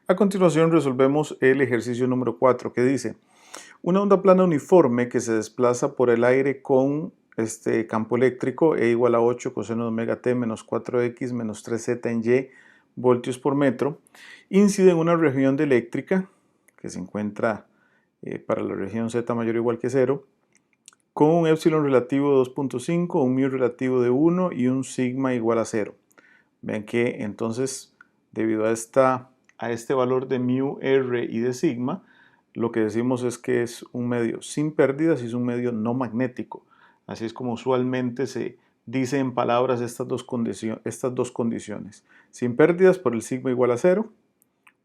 A continuación resolvemos el ejercicio número 4 que dice: una onda plana uniforme que se desplaza por el aire con este campo eléctrico E igual a 8 coseno de omega t menos 4x menos 3z en y voltios por metro, incide en una región de eléctrica que se encuentra para la región z mayor o igual que 0, con un epsilon relativo de 2.5, un mu relativo de 1 y un sigma igual a 0. Vean que entonces, debido a este valor de mu, r y de sigma, lo que decimos es que es un medio sin pérdidas y es un medio no magnético. Así es como usualmente se dice en palabras estas dos condiciones. Sin pérdidas por el sigma igual a 0,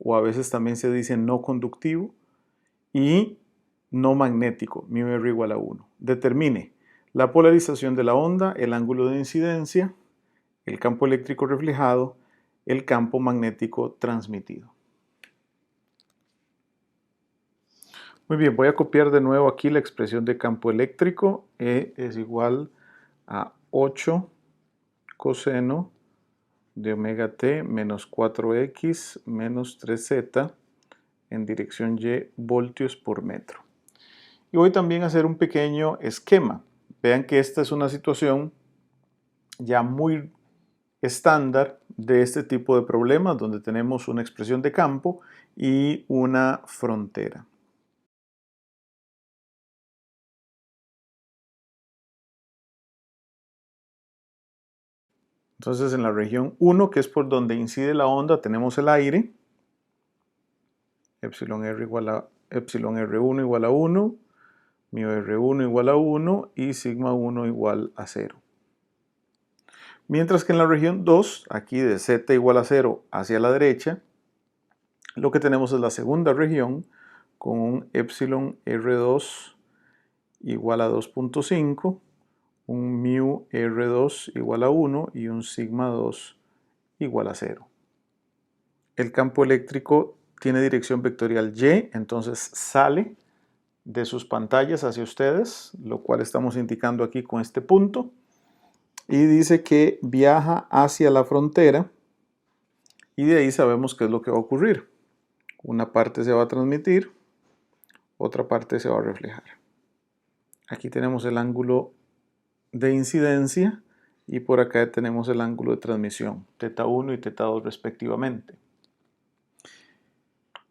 o a veces también se dice no conductivo, y no magnético, mu r igual a 1. Determine la polarización de la onda, el ángulo de incidencia, el campo eléctrico reflejado, el campo magnético transmitido. Muy bien, voy a copiar de nuevo aquí la expresión de campo eléctrico. E es igual a 8 coseno de omega t menos 4x menos 3z en dirección y voltios por metro. Y voy también a hacer un pequeño esquema. Vean que esta es una situación ya muy estándar de este tipo de problemas donde tenemos una expresión de campo y una frontera. Entonces en la región 1, que es por donde incide la onda, tenemos el aire, epsilon r igual a epsilon r1 igual a 1, mu r1 igual a 1 y sigma 1 igual a 0. Mientras que en la región 2, aquí de z igual a 0 hacia la derecha, lo que tenemos es la segunda región con un epsilon r2 igual a 2.5, un mu r2 igual a 1 y un sigma 2 igual a 0. El campo eléctrico tiene dirección vectorial y, entonces sale de sus pantallas hacia ustedes, lo cual estamos indicando aquí con este punto, y dice que viaja hacia la frontera, y de ahí sabemos qué es lo que va a ocurrir. Una parte se va a transmitir, otra parte se va a reflejar. Aquí tenemos el ángulo de incidencia y por acá tenemos el ángulo de transmisión, θ1 y θ2 respectivamente.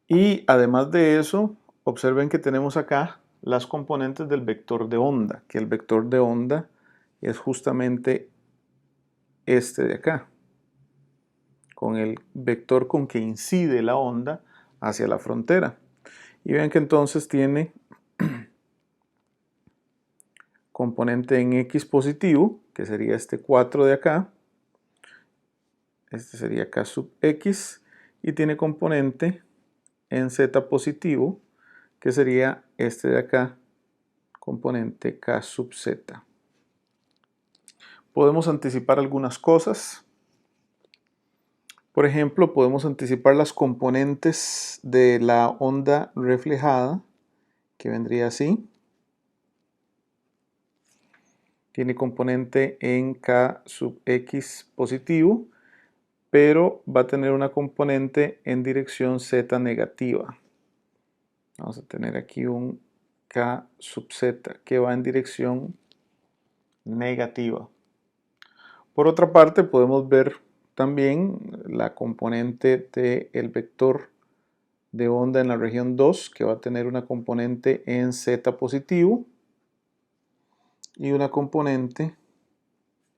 Y además de eso, observen que tenemos acá las componentes del vector de onda, que el vector de onda es justamente este de acá, con el vector con que incide la onda hacia la frontera. Y ven que entonces tiene componente en x positivo, que sería este 4 de acá, este sería k sub x, y tiene componente en z positivo, que sería este de acá, componente k sub z. Podemos anticipar algunas cosas. Por ejemplo, podemos anticipar las componentes de la onda reflejada, que vendría así. Tiene componente en k sub x positivo, pero va a tener una componente en dirección z negativa. Vamos a tener aquí un k sub z que va en dirección negativa. Por otra parte, podemos ver también la componente del vector de onda en la región 2, que va a tener una componente en z positivo y una componente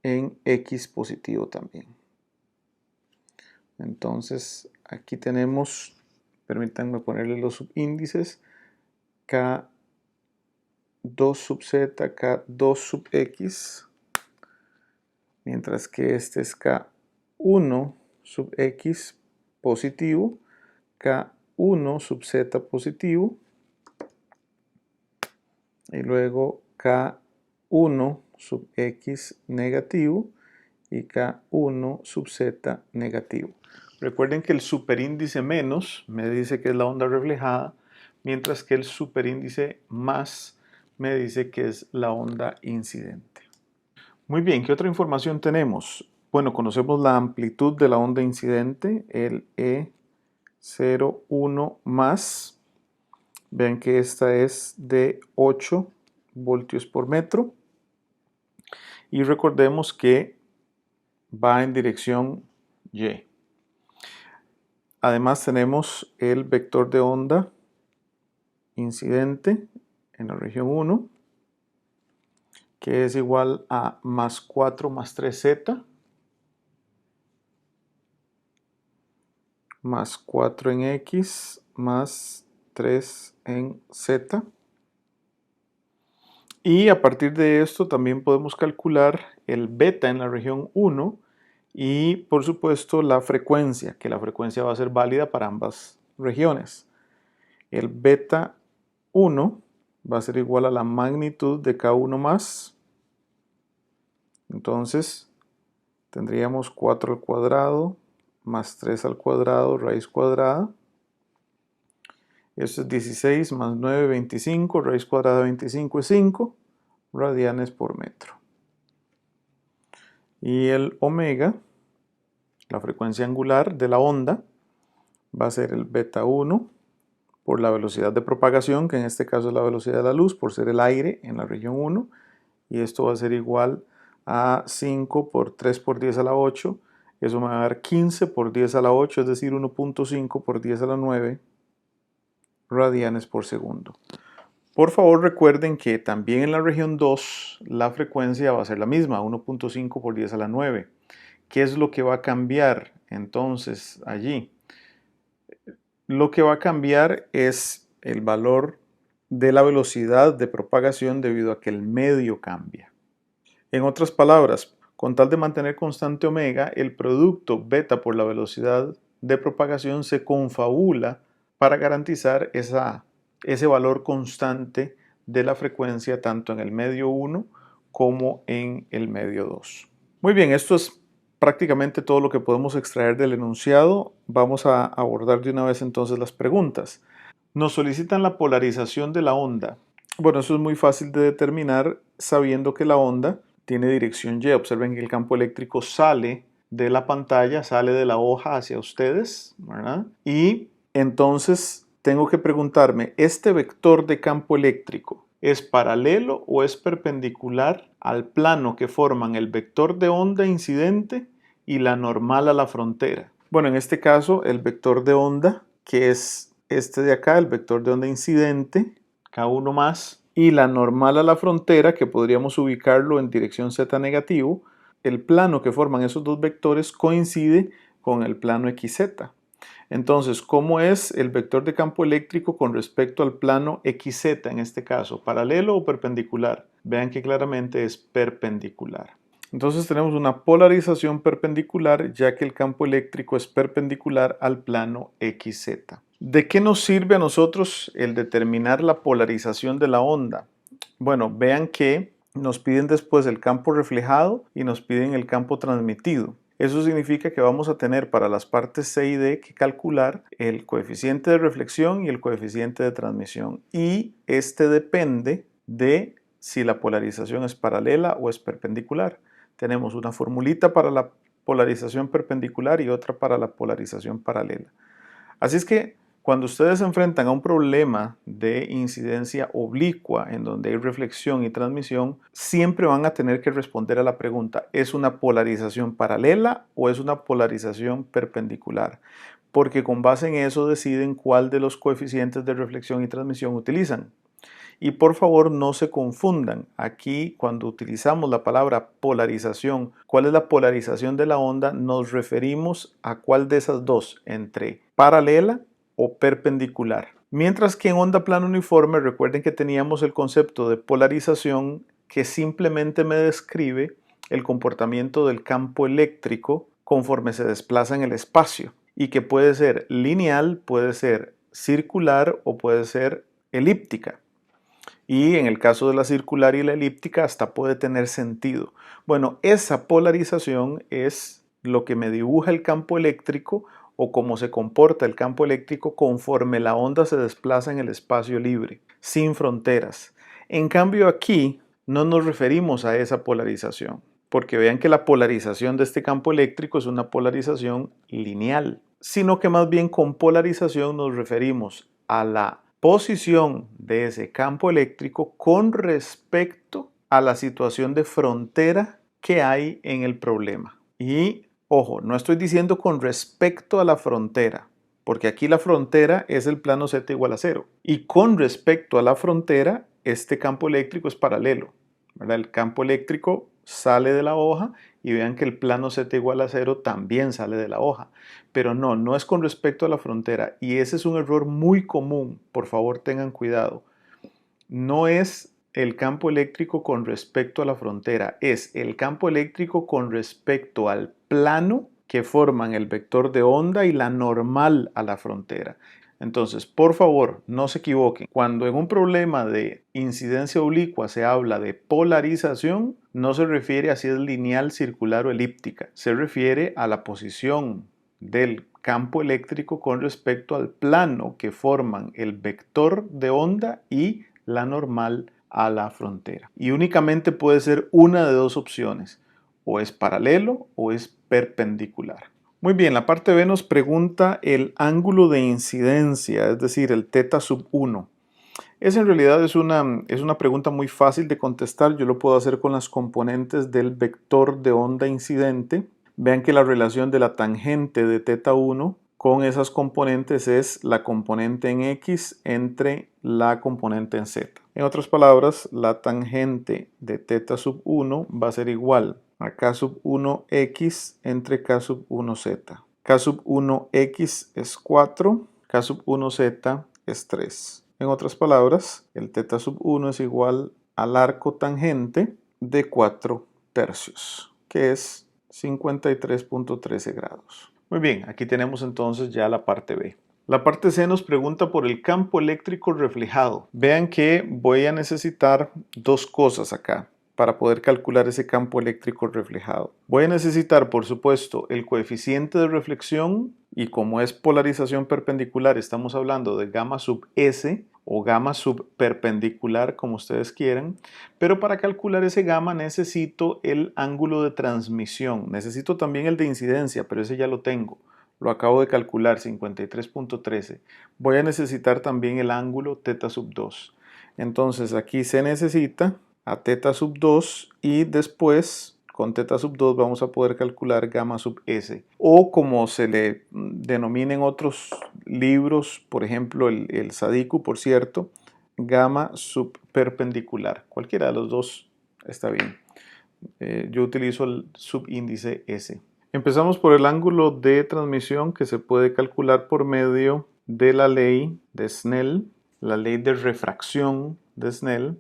en x positivo también. Entonces, aquí tenemos, permítanme ponerle los subíndices, k2 sub z, k2 sub x, mientras que este es k1 sub x positivo, k1 sub z positivo, y luego k1 sub x negativo y k1 sub z negativo. Recuerden que el superíndice menos me dice que es la onda reflejada, mientras que el superíndice más me dice que es la onda incidente. Muy bien, ¿qué otra información tenemos? Bueno, conocemos la amplitud de la onda incidente, el E 0,1 más. Vean que esta es de 8 voltios por metro. Y recordemos que va en dirección Y. Además tenemos el vector de onda incidente en la región 1, que es igual a más 4 más 3z, más 4 en x, más 3 en z. Y a partir de esto también podemos calcular el beta en la región 1 y por supuesto la frecuencia, que la frecuencia va a ser válida para ambas regiones. El beta 1 va a ser igual a la magnitud de K1 más. Entonces tendríamos 4 al cuadrado más 3 al cuadrado raíz cuadrada. Esto es 16 más 9, 25, raíz cuadrada de 25 es 5 radianes por metro. Y el omega, la frecuencia angular de la onda, va a ser el beta 1 por la velocidad de propagación, que en este caso es la velocidad de la luz, por ser el aire en la región 1. Y esto va a ser igual a 5 por 3 por 10 a la 8. Eso me va a dar 15 por 10 a la 8, es decir, 1.5 por 10 a la 9 radianes por segundo. Por favor recuerden que también en la región 2 la frecuencia va a ser la misma, 1.5 por 10 a la 9. ¿Qué es lo que va a cambiar entonces allí? Lo que va a cambiar es el valor de la velocidad de propagación debido a que el medio cambia. En otras palabras, con tal de mantener constante omega, el producto beta por la velocidad de propagación se confabula para garantizar ese valor constante de la frecuencia tanto en el medio 1 como en el medio 2. Muy bien, esto es prácticamente todo lo que podemos extraer del enunciado. Vamos a abordar de una vez entonces las preguntas. Nos solicitan la polarización de la onda. Bueno, eso es muy fácil de determinar sabiendo que la onda tiene dirección Y. Observen que el campo eléctrico sale de la pantalla, sale de la hoja hacia ustedes, ¿verdad? Y entonces tengo que preguntarme, ¿este vector de campo eléctrico es paralelo o es perpendicular al plano que forman el vector de onda incidente y la normal a la frontera? Bueno, en este caso el vector de onda, que es este de acá, el vector de onda incidente, K1 más, y la normal a la frontera, que podríamos ubicarlo en dirección z negativo, el plano que forman esos dos vectores coincide con el plano XZ. Entonces, ¿cómo es el vector de campo eléctrico con respecto al plano XZ en este caso? ¿Paralelo o perpendicular? Vean que claramente es perpendicular. Entonces tenemos una polarización perpendicular ya que el campo eléctrico es perpendicular al plano XZ. ¿De qué nos sirve a nosotros el determinar la polarización de la onda? Bueno, vean que nos piden después el campo reflejado y nos piden el campo transmitido. Eso significa que vamos a tener para las partes C y D que calcular el coeficiente de reflexión y el coeficiente de transmisión. Y este depende de si la polarización es paralela o es perpendicular. Tenemos una formulita para la polarización perpendicular y otra para la polarización paralela. Así es que cuando ustedes se enfrentan a un problema de incidencia oblicua en donde hay reflexión y transmisión, siempre van a tener que responder a la pregunta, ¿es una polarización paralela o es una polarización perpendicular? Porque con base en eso deciden cuál de los coeficientes de reflexión y transmisión utilizan. Y por favor no se confundan, aquí cuando utilizamos la palabra polarización, ¿cuál es la polarización de la onda? Nos referimos a cuál de esas dos, entre paralela o perpendicular. Mientras que en onda plana uniforme, recuerden que teníamos el concepto de polarización que simplemente me describe el comportamiento del campo eléctrico conforme se desplaza en el espacio y que puede ser lineal, puede ser circular o puede ser elíptica. Y en el caso de la circular y la elíptica hasta puede tener sentido. Bueno, esa polarización es lo que me dibuja el campo eléctrico o cómo se comporta el campo eléctrico conforme la onda se desplaza en el espacio libre, sin fronteras. En cambio aquí no nos referimos a esa polarización, porque vean que la polarización de este campo eléctrico es una polarización lineal. sino que más bien con polarización nos referimos a la posición de ese campo eléctrico con respecto a la situación de frontera que hay en el problema. Y ojo, no estoy diciendo con respecto a la frontera, porque aquí la frontera es el plano Z igual a 0. Y con respecto a la frontera, este campo eléctrico es paralelo, ¿verdad? El campo eléctrico sale de la hoja y vean que el plano Z igual a 0 también sale de la hoja. Pero no es con respecto a la frontera. Y ese es un error muy común. Por favor, tengan cuidado. No es el campo eléctrico con respecto a la frontera, es el campo eléctrico con respecto al plano que forman el vector de onda y la normal a la frontera. Entonces, por favor, no se equivoquen. Cuando en un problema de incidencia oblicua se habla de polarización, no se refiere a si es lineal, circular o elíptica. Se refiere a la posición del campo eléctrico con respecto al plano que forman el vector de onda y la normal a la frontera. Y únicamente puede ser una de dos opciones. O es paralelo o es perpendicular. Muy bien, la parte B nos pregunta el ángulo de incidencia, es decir, el θ sub 1. Esa en realidad es una pregunta muy fácil de contestar. Yo lo puedo hacer con las componentes del vector de onda incidente. Vean que la relación de la tangente de θ1 con esas componentes es la componente en X entre la componente en Z. En otras palabras, la tangente de θ sub 1 va a ser igual a K sub 1X entre K sub 1Z. K sub 1X es 4, K sub 1Z es 3. En otras palabras, el θ sub 1 es igual al arco tangente de 4 tercios, que es 53.13 grados. Muy bien, aquí tenemos entonces ya la parte B. La parte C nos pregunta por el campo eléctrico reflejado. Vean que voy a necesitar dos cosas acá para poder calcular ese campo eléctrico reflejado. Voy a necesitar, por supuesto, el coeficiente de reflexión y como es polarización perpendicular, estamos hablando de gamma sub S o gamma sub perpendicular, como ustedes quieran, pero para calcular ese gamma necesito el ángulo de transmisión. Necesito también el de incidencia, pero ese ya lo tengo. Lo acabo de calcular, 53.13. Voy a necesitar también el ángulo θ sub 2. Entonces aquí se necesita a θ sub 2 y después con θ sub 2 vamos a poder calcular gamma sub S o como se le denomina en otros libros, por ejemplo el SADICU, por cierto, gamma sub perpendicular. Cualquiera de los dos está bien. Yo utilizo el subíndice S. Empezamos por el ángulo de transmisión que se puede calcular por medio de la ley de Snell, la ley de refracción de Snell,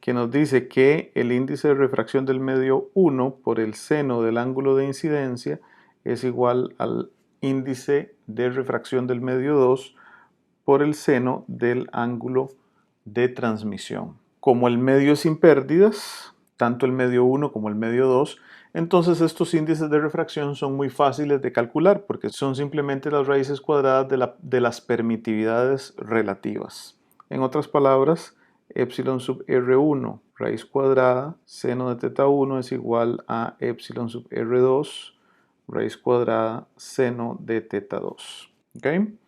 que nos dice que el índice de refracción del medio 1 por el seno del ángulo de incidencia es igual al índice de refracción del medio 2 por el seno del ángulo de transmisión. Como el medio es sin pérdidas, tanto el medio 1 como el medio 2, entonces estos índices de refracción son muy fáciles de calcular porque son simplemente las raíces cuadradas de las permitividades relativas. En otras palabras, epsilon sub R1 raíz cuadrada seno de θ1 es igual a epsilon sub R2 raíz cuadrada seno de θ2. ¿Okay?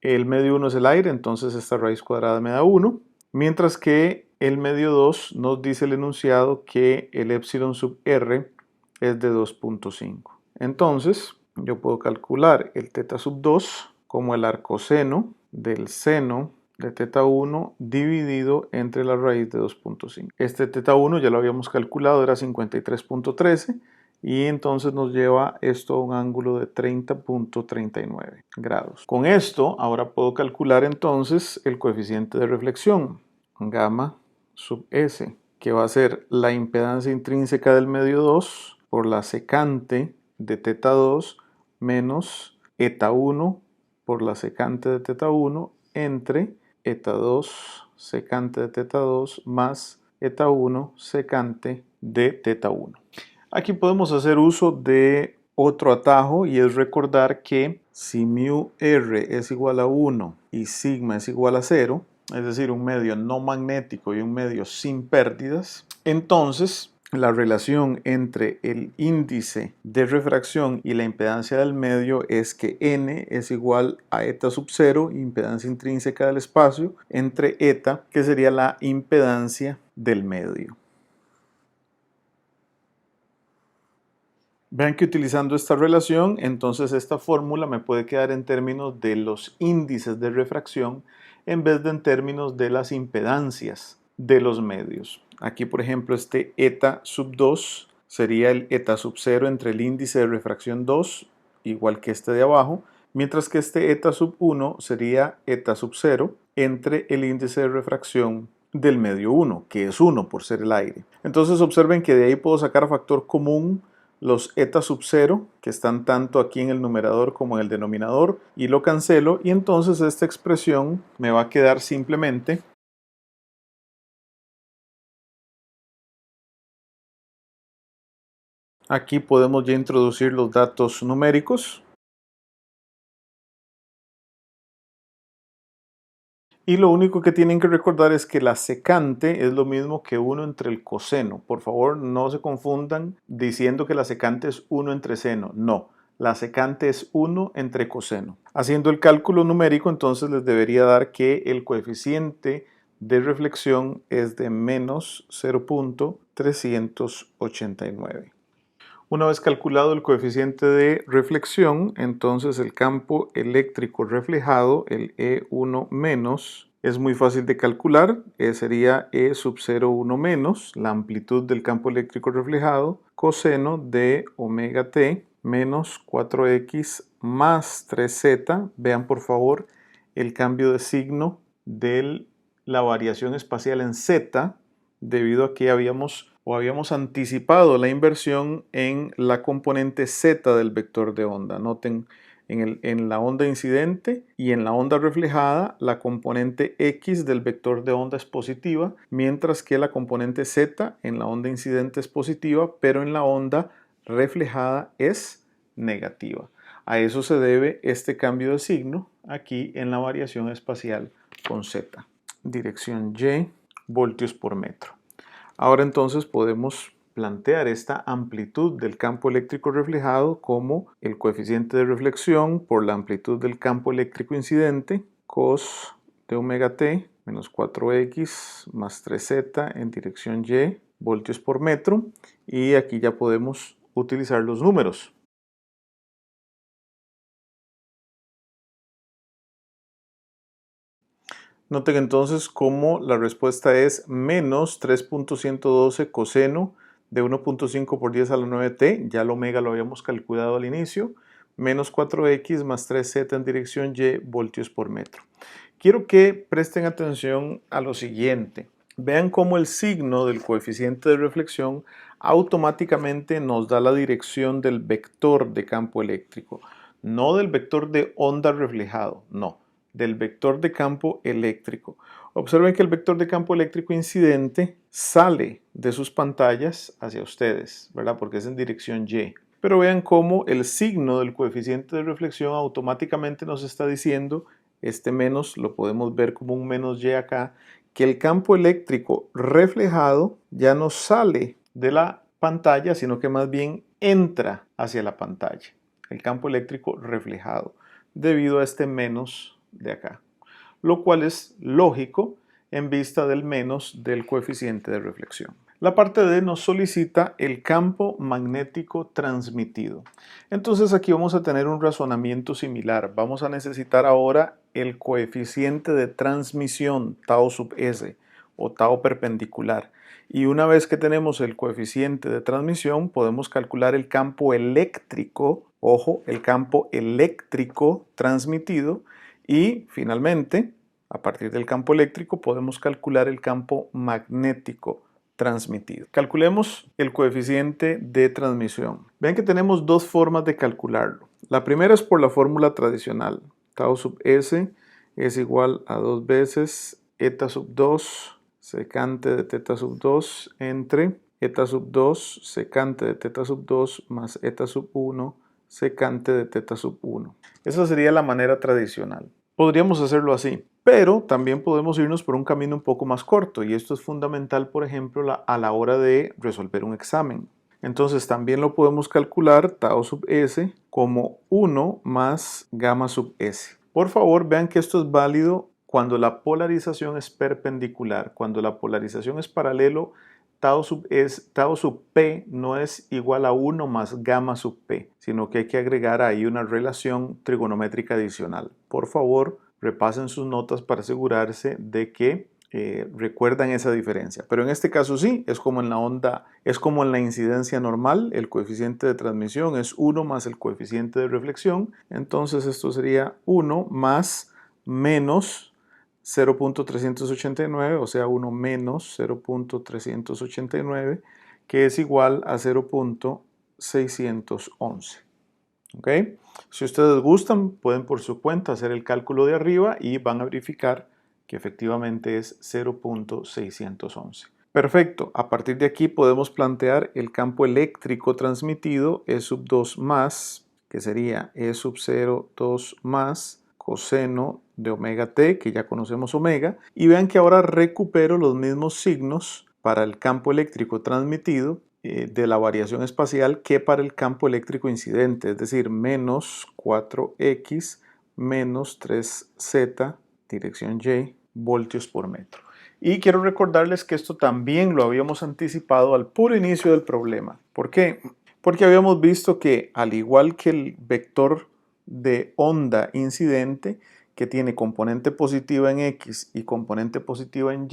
El medio 1 es el aire, entonces esta raíz cuadrada me da 1, mientras que el medio 2 nos dice el enunciado que el epsilon sub R es de 2.5. Entonces yo puedo calcular el θ sub 2 como el arcoseno del seno de θ1 dividido entre la raíz de 2.5. Este θ1 ya lo habíamos calculado, era 53.13 y entonces nos lleva esto a un ángulo de 30.39 grados. Con esto ahora puedo calcular entonces el coeficiente de reflexión, gamma sub S, que va a ser la impedancia intrínseca del medio 2 por la secante de θ2 menos eta1 por la secante de θ1 entre eta2 secante de θ2 más eta1 secante de θ1. Aquí podemos hacer uso de otro atajo y es recordar que si mu r es igual a 1 y sigma es igual a 0, es decir, un medio no magnético y un medio sin pérdidas, entonces la relación entre el índice de refracción y la impedancia del medio es que n es igual a eta sub 0, impedancia intrínseca del espacio, entre eta, que sería la impedancia del medio. Vean que utilizando esta relación, entonces esta fórmula me puede quedar en términos de los índices de refracción en vez de en términos de las impedancias de los medios. Aquí, por ejemplo, este eta sub 2 sería el eta sub 0 entre el índice de refracción 2, igual que este de abajo, mientras que este eta sub 1 sería eta sub 0 entre el índice de refracción del medio 1, que es 1 por ser el aire. Entonces observen que de ahí puedo sacar factor común los eta sub 0, que están tanto aquí en el numerador como en el denominador, y lo cancelo, y entonces esta expresión me va a quedar simplemente aquí podemos ya introducir los datos numéricos. Y lo único que tienen que recordar es que la secante es lo mismo que 1 entre el coseno. Por favor, no se confundan diciendo que la secante es 1 entre seno. No, la secante es 1 entre coseno. Haciendo el cálculo numérico, entonces les debería dar que el coeficiente de reflexión es de menos 0.389. Una vez calculado el coeficiente de reflexión, entonces el campo eléctrico reflejado, el E1 menos, es muy fácil de calcular. Sería E sub 0,1 menos la amplitud del campo eléctrico reflejado, coseno de omega t menos 4x más 3z. Vean por favor el cambio de signo de la variación espacial en z, debido a que habíamos anticipado la inversión en la componente z del vector de onda. Noten, en la onda incidente y en la onda reflejada, la componente x del vector de onda es positiva, mientras que la componente z en la onda incidente es positiva, pero en la onda reflejada es negativa. A eso se debe este cambio de signo aquí en la variación espacial con z. Dirección Y, voltios por metro. Ahora entonces podemos plantear esta amplitud del campo eléctrico reflejado como el coeficiente de reflexión por la amplitud del campo eléctrico incidente, cos de omega t menos 4x más 3z en dirección Y, voltios por metro, y aquí ya podemos utilizar los números. Noten entonces cómo la respuesta es menos 3.112 coseno de 1.5 por 10 a la 9t, ya el omega lo habíamos calculado al inicio, menos 4x más 3z en dirección Y, voltios por metro. Quiero que presten atención a lo siguiente. Vean cómo el signo del coeficiente de reflexión automáticamente nos da la dirección del vector de campo eléctrico, no del vector de onda reflejado, no, del vector de campo eléctrico. Observen que el vector de campo eléctrico incidente sale de sus pantallas hacia ustedes, ¿verdad? Porque es en dirección Y. Pero vean cómo el signo del coeficiente de reflexión automáticamente nos está diciendo, este menos lo podemos ver como un menos Y acá, que el campo eléctrico reflejado ya no sale de la pantalla, sino que más bien entra hacia la pantalla. El campo eléctrico reflejado, debido a este menos de acá, lo cual es lógico en vista del menos del coeficiente de reflexión. La parte D nos solicita el campo magnético transmitido. Entonces aquí vamos a tener un razonamiento similar. Vamos a necesitar ahora el coeficiente de transmisión, tau sub s, o tau perpendicular. Y una vez que tenemos el coeficiente de transmisión, podemos calcular el campo eléctrico, ojo, el campo eléctrico transmitido, y finalmente, a partir del campo eléctrico, podemos calcular el campo magnético transmitido. Calculemos el coeficiente de transmisión. Vean que tenemos dos formas de calcularlo. La primera es por la fórmula tradicional. Tau sub s es igual a 2 veces eta sub 2 secante de teta sub 2 entre eta sub 2 secante de teta sub 2 más eta sub 1 secante de teta sub 1. Esa sería la manera tradicional. Podríamos hacerlo así, pero también podemos irnos por un camino un poco más corto y esto es fundamental, por ejemplo, a la hora de resolver un examen. Entonces también lo podemos calcular tau sub s como 1 más gamma sub s. Por favor, vean que esto es válido cuando la polarización es perpendicular. Cuando la polarización es paralelo, tau sub p no es igual a 1 más gamma sub p, sino que hay que agregar ahí una relación trigonométrica adicional. Por favor, repasen sus notas para asegurarse de que recuerdan esa diferencia. Pero en este caso sí, es como en la onda, es como en la incidencia normal, el coeficiente de transmisión es 1 más el coeficiente de reflexión, entonces esto sería 1 más menos 0.389, o sea 1 menos 0.389, que es igual a 0.611. ¿Ok? Si ustedes gustan, pueden por su cuenta hacer el cálculo de arriba y van a verificar que efectivamente es 0.611. Perfecto, a partir de aquí podemos plantear el campo eléctrico transmitido E sub 2 más, que sería E sub 0, 2 más coseno de omega t, que ya conocemos omega, y vean que ahora recupero los mismos signos para el campo eléctrico transmitido de la variación espacial que para el campo eléctrico incidente, es decir, menos 4x menos 3z, dirección y, voltios por metro. Y quiero recordarles que esto también lo habíamos anticipado al puro inicio del problema. ¿Por qué? Porque habíamos visto que al igual que el vector de onda incidente, que tiene componente positiva en x y componente positiva en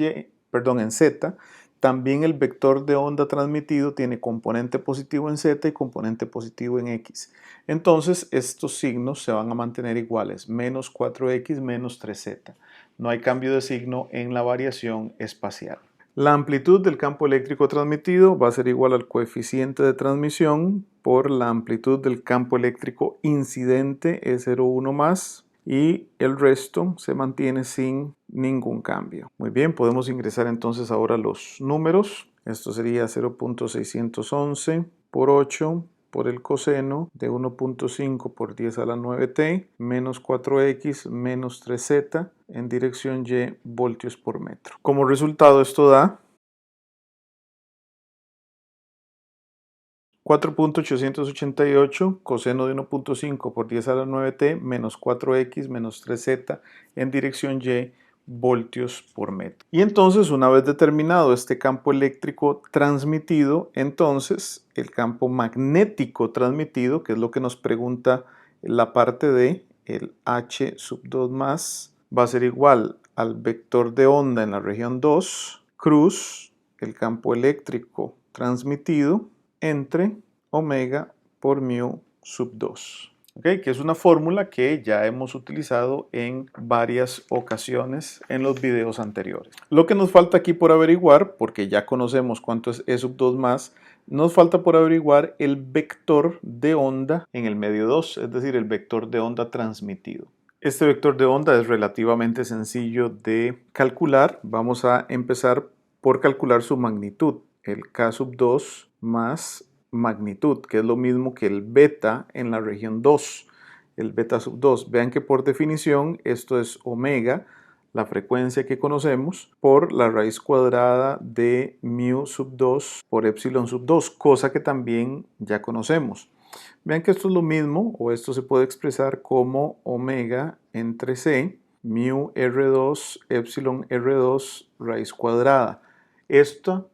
z, también el vector de onda transmitido tiene componente positivo en z y componente positivo en x. Entonces estos signos se van a mantener iguales, menos 4x menos 3z. No hay cambio de signo en la variación espacial. La amplitud del campo eléctrico transmitido va a ser igual al coeficiente de transmisión por la amplitud del campo eléctrico incidente E01 más, y el resto se mantiene sin ningún cambio. Muy bien, podemos ingresar entonces ahora los números. Esto sería 0.611 por 8 por el coseno de 1.5 por 10 a la 9t menos 4x menos 3z en dirección y, voltios por metro. Como resultado esto da 4.888 coseno de 1.5 por 10 a la 9t menos 4x menos 3z en dirección y, voltios por metro. Y entonces, una vez determinado este campo eléctrico transmitido, entonces el campo magnético transmitido, que es lo que nos pregunta la parte de el H sub 2 más, va a ser igual al vector de onda en la región 2 cruz el campo eléctrico transmitido entre omega por mu sub 2. ¿Okay? Que es una fórmula que ya hemos utilizado en varias ocasiones en los videos anteriores. Lo que nos falta aquí por averiguar, porque ya conocemos cuánto es E sub 2 más, nos falta por averiguar el vector de onda en el medio 2, es decir, el vector de onda transmitido. Este vector de onda es relativamente sencillo de calcular. Vamos a empezar por calcular su magnitud, el K sub 2 más magnitud, que es lo mismo que el beta en la región 2, el beta sub 2. Vean que por definición esto es omega, la frecuencia que conocemos, por la raíz cuadrada de mu sub 2 por epsilon sub 2, cosa que también ya conocemos. Vean que esto es lo mismo, o esto se puede expresar como omega entre c, mu r2, epsilon r2, raíz cuadrada. Esta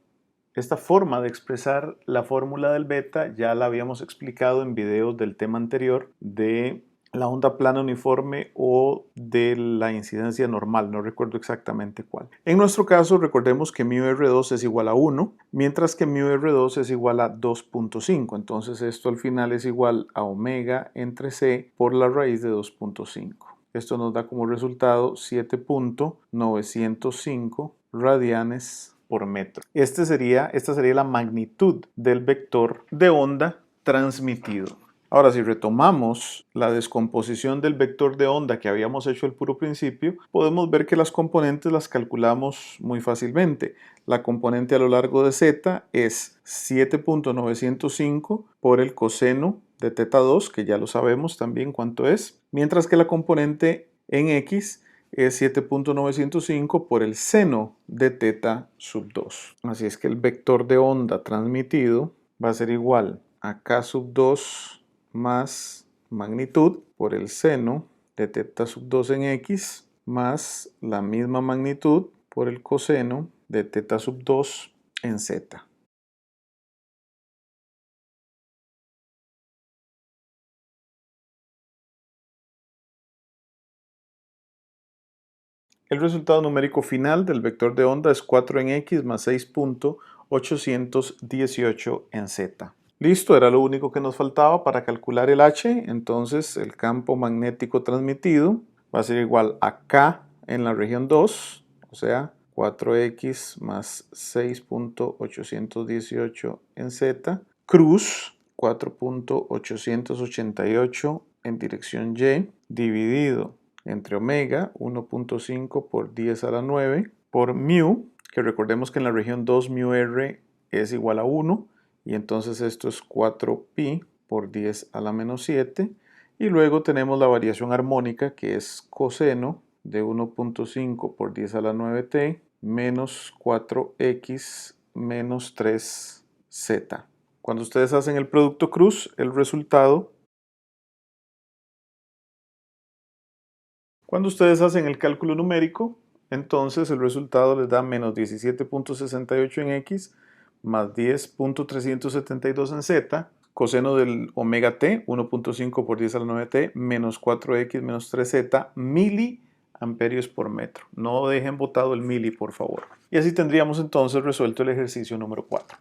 forma de expresar la fórmula del beta ya la habíamos explicado en videos del tema anterior de la onda plana uniforme o de la incidencia normal, no recuerdo exactamente cuál. En nuestro caso, recordemos que mu r2 es igual a 1, mientras que mu r2 es igual a 2.5. Entonces esto al final es igual a omega entre c por la raíz de 2.5. Esto nos da como resultado 7.905 radianes por metro. Esta sería la magnitud del vector de onda transmitido. Ahora, si retomamos la descomposición del vector de onda que habíamos hecho al puro principio, podemos ver que las componentes las calculamos muy fácilmente. La componente a lo largo de z es 7.905 por el coseno de θ2, que ya lo sabemos también cuánto es, mientras que la componente en X es 7.905 por el seno de teta sub 2. Así es que el vector de onda transmitido va a ser igual a K sub 2 más magnitud por el seno de teta sub 2 en X más la misma magnitud por el coseno de teta sub 2 en Z. El resultado numérico final del vector de onda es 4 en X más 6.818 en Z. Listo, era lo único que nos faltaba para calcular el H. Entonces el campo magnético transmitido va a ser igual a K en la región 2, o sea, 4X más 6.818 en Z, cruz 4.888 en dirección Y, dividido entre omega 1.5 por 10 a la 9 por mu, que recordemos que en la región 2 mu r es igual a 1, y entonces esto es 4pi por 10 a la menos 7, y luego tenemos la variación armónica, que es coseno de 1.5 por 10 a la 9t menos 4x menos 3z. Cuando ustedes hacen el producto cruz, el resultado, cuando ustedes hacen el cálculo numérico, entonces el resultado les da menos 17.68 en X más 10.372 en Z, coseno del omega t, 1.5 por 10 a la 9t, menos 4x menos 3z, miliamperios por metro. No dejen botado el mili, por favor. Y así tendríamos entonces resuelto el ejercicio número 4.